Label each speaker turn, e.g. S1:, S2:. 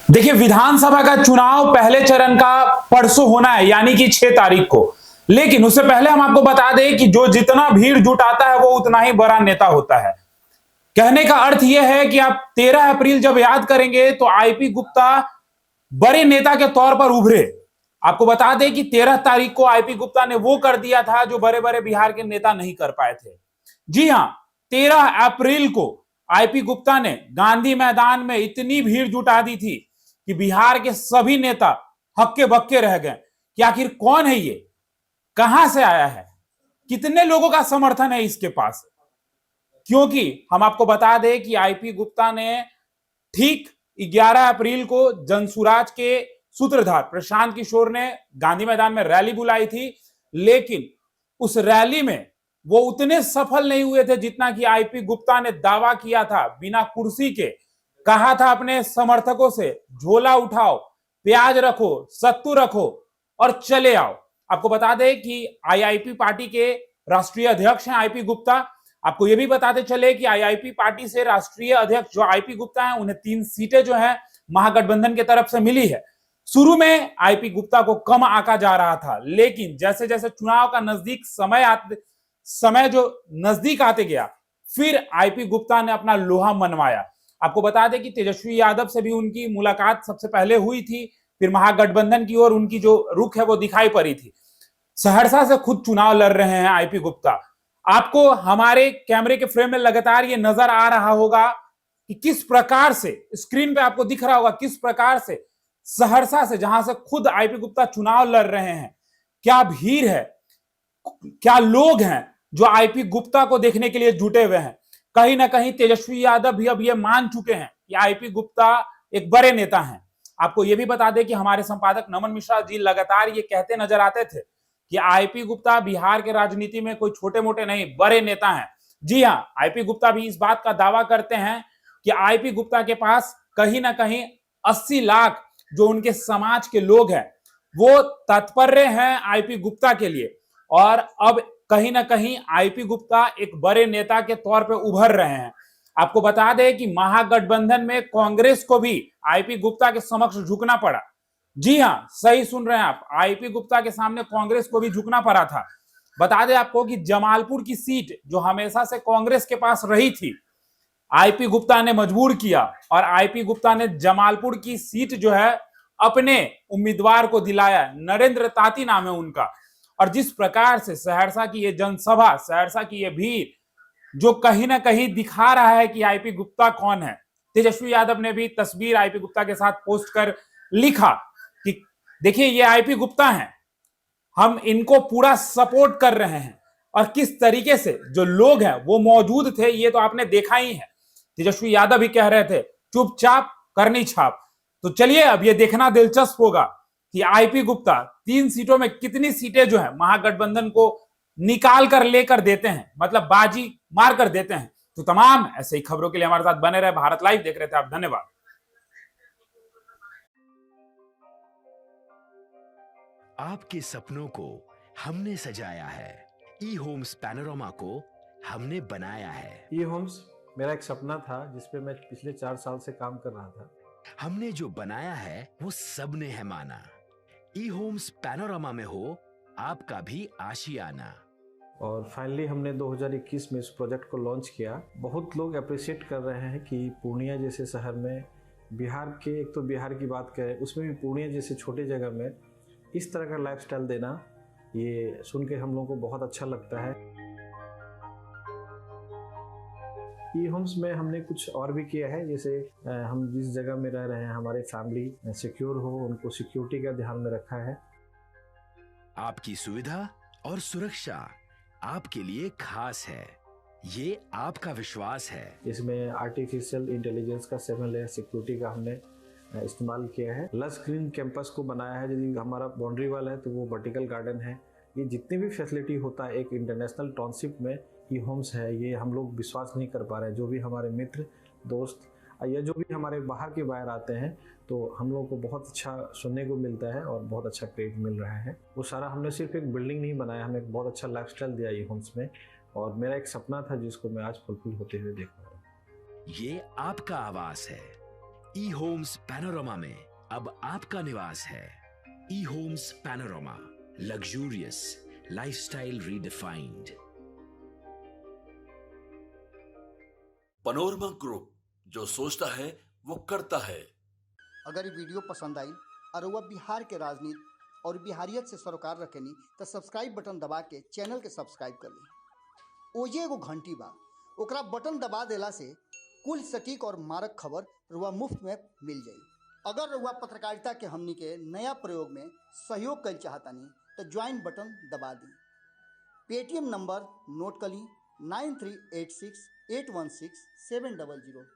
S1: देखिए, विधानसभा का चुनाव पहले चरण का परसों होना है, यानी कि 6 तारीख को। लेकिन उससे पहले हम आपको बता दें कि जो जितना भीड़ जुटाता है वो उतना ही बड़ा नेता होता है। कहने का अर्थ यह है कि आप 13 अप्रैल जब याद करेंगे तो आईपी गुप्ता बड़े नेता के तौर पर उभरे। आपको बता दें कि 13 तारीख को आईपी गुप्ता ने वो कर दिया था जो बड़े बड़े बिहार के नेता नहीं कर पाए थे। जी हां, 13 अप्रैल को आईपी गुप्ता ने गांधी मैदान में इतनी भीड़ जुटा दी थी कि बिहार के सभी नेता हक्के बक्के रह गए कि आखिर कौन है ये, कहां से आया है, कितने लोगों का समर्थन है इसके पास। क्योंकि हम आपको बता दें कि आईपी गुप्ता ने ठीक 11 अप्रैल को जनसुराज के सूत्रधार प्रशांत किशोर ने गांधी मैदान में रैली बुलाई थी, लेकिन उस रैली में वो उतने सफल नहीं हुए थे जितना कि आईपी गुप्ता ने दावा किया था। बिना कुर्सी के कहा था अपने समर्थकों से, झोला उठाओ, प्याज रखो, सत्तू रखो और चले आओ। आपको बता दें कि आईआईपी पार्टी के राष्ट्रीय अध्यक्ष हैं आईपी गुप्ता। आपको यह भी बताते चले कि आईआईपी पार्टी से राष्ट्रीय अध्यक्ष जो आईपी गुप्ता हैं, उन्हें 3 सीटें जो है महागठबंधन की तरफ से मिली है। शुरू में आईपी गुप्ता को कम आंका जा रहा था, लेकिन जैसे जैसे चुनाव का समय जो नजदीक आते गया, फिर आईपी गुप्ता ने अपना लोहा मनवाया। आपको बता दें कि तेजस्वी यादव से भी उनकी मुलाकात सबसे पहले हुई थी, फिर महागठबंधन की ओर उनकी जो रुख है वो दिखाई पड़ी थी। सहरसा से खुद चुनाव लड़ रहे हैं आईपी गुप्ता। आपको हमारे कैमरे के फ्रेम में लगातार ये नजर आ रहा होगा कि किस प्रकार से स्क्रीन पे आपको दिख रहा होगा किस प्रकार से सहरसा से, जहां से खुद आईपी गुप्ता चुनाव लड़ रहे हैं, क्या भीड़ है, क्या लोग हैं जो आईपी गुप्ता को देखने के लिए जुटे हुए हैं। कहीं ना कहीं तेजस्वी यादव भी अब ये मान चुके हैं कि आईपी गुप्ता एक बड़े नेता हैं। आपको ये भी बता दें कि हमारे संपादक नमन मिश्रा जी लगातार ये कहते नजर आते थे कि आईपी गुप्ता बिहार के राजनीति में कोई छोटे मोटे नहीं, बड़े नेता हैं। जी हां, आईपी गुप्ता भी इस बात का दावा करते हैं कि आईपी गुप्ता के पास कहीं ना कहीं 80 लाख जो उनके समाज के लोग हैं वो तत्पर हैं आईपी गुप्ता के लिए। और अब कहीं ना कहीं आईपी गुप्ता एक बड़े नेता के तौर पे उभर रहे हैं। आपको बता दें कि महागठबंधन में कांग्रेस को भी आईपी गुप्ता के समक्ष झुकना पड़ा। जी हां, सही सुन रहे हैं आप, आईपी गुप्ता के सामने कांग्रेस को भी झुकना पड़ा था। बता दें आपको कि जमालपुर की सीट जो हमेशा से कांग्रेस के पास रही थी, आईपी गुप्ता ने मजबूर किया और आईपी गुप्ता ने जमालपुर की सीट जो है अपने उम्मीदवार को दिलाया। नरेंद्र ताती नाम है उनका। और जिस प्रकार से सहरसा की ये जनसभा, सहरसा की ये भीड़ जो कहीं ना कहीं दिखा रहा है कि आईपी गुप्ता कौन है। तेजस्वी यादव ने भी तस्वीर आईपी गुप्ता के साथ पोस्ट कर लिखा कि देखिए ये आईपी गुप्ता हैं, हम इनको पूरा सपोर्ट कर रहे हैं। और किस तरीके से जो लोग हैं वो मौजूद थे ये तो आपने देखा ही है। तेजस्वी यादव भी कह रहे थे चुपचाप करनी छाप। तो चलिए अब ये देखना दिलचस्प होगा कि आईपी गुप्ता 3 सीटों में कितनी सीटें जो है महागठबंधन को निकाल कर लेकर देते हैं, मतलब बाजी मार कर देते हैं। तो तमाम ऐसे ही खबरों के लिए हमारे साथ बने रहे। भारत लाइव देख रहे थे आप, धन्यवाद।
S2: आपके सपनों को हमने सजाया है, ई होम्स पैनोरामा को हमने बनाया है।
S3: ई होम्स मेरा एक सपना था जिस पे मैं पिछले 4 साल से काम कर रहा था।
S2: हमने जो बनाया है वो सबने है माना। ई होम्स पैनोरामा में हो आपका भी आशियाना।
S3: और फाइनली हमने 2021 में इस प्रोजेक्ट को लॉन्च किया। बहुत लोग अप्रिशिएट कर रहे हैं कि पूर्णिया जैसे शहर में, बिहार के, एक तो बिहार की बात करें उसमें भी पूर्णिया जैसे छोटे जगह में इस तरह का लाइफस्टाइल देना, ये सुन के हम लोगों को बहुत अच्छा लगता है। ई होम्स में हमने कुछ और भी किया है, जैसे हम जिस जगह में रह रहे हैं हमारे फैमिली सिक्योर हो, उनको सिक्योरिटी का ध्यान में रखा है।
S2: आपकी सुविधा और सुरक्षा आपके लिए खास है, ये आपका विश्वास है।
S3: इसमें आर्टिफिशियल इंटेलिजेंस का 7 लेयर सिक्योरिटी का हमने इस्तेमाल किया है। लस ग्रीन कैंपस को बनाया है। यदि हमारा बाउंड्री वाल है तो वो वर्टिकल गार्डन है। ये जितनी भी फैसिलिटी होता है एक इंटरनेशनल टाउनशिप में ई होम्स है, ये हम लोग विश्वास नहीं कर पा रहे हैं। जो भी हमारे मित्र, दोस्त या जो भी हमारे बाहर के बाहर आते हैं तो हम लोगों को बहुत अच्छा सुनने को मिलता है और बहुत अच्छा क्रेडिट मिल रहा है। वो सारा हमने सिर्फ एक बिल्डिंग नहीं बनाया, हमें एक बहुत अच्छा लाइफस्टाइल दिया ई होम्स में। और मेरा एक सपना था जिसको मैं आज फुलफिल होते हुए देख रहा हूँ।
S2: ये आपका आवास है। ई होम्स पैनोरामा में अब आपका निवास है। E homes Panorama, luxurious lifestyle redefined.
S4: Panorama group, जो सोचता है वो करता है।
S5: अगर ये वीडियो पसंद आई और वह बिहार के राजनीति और बिहारियत से सरोकार रखेनी तो सब्सक्राइब बटन दबा के चैनल के सब्सक्राइब कर ली। ओजे एगो घंटी बा, ओकरा बटन दबा देला से कुल सटीक और मारक खबर रुआ मुफ्त में मिल जाई। अगर रुआ पत्रकारिता के हमनी के नया प्रयोग में सहयोग कर चाहतानी तो ज्वाइन बटन दबा दी। पेटीएम नंबर नोट कर ली 9386816700।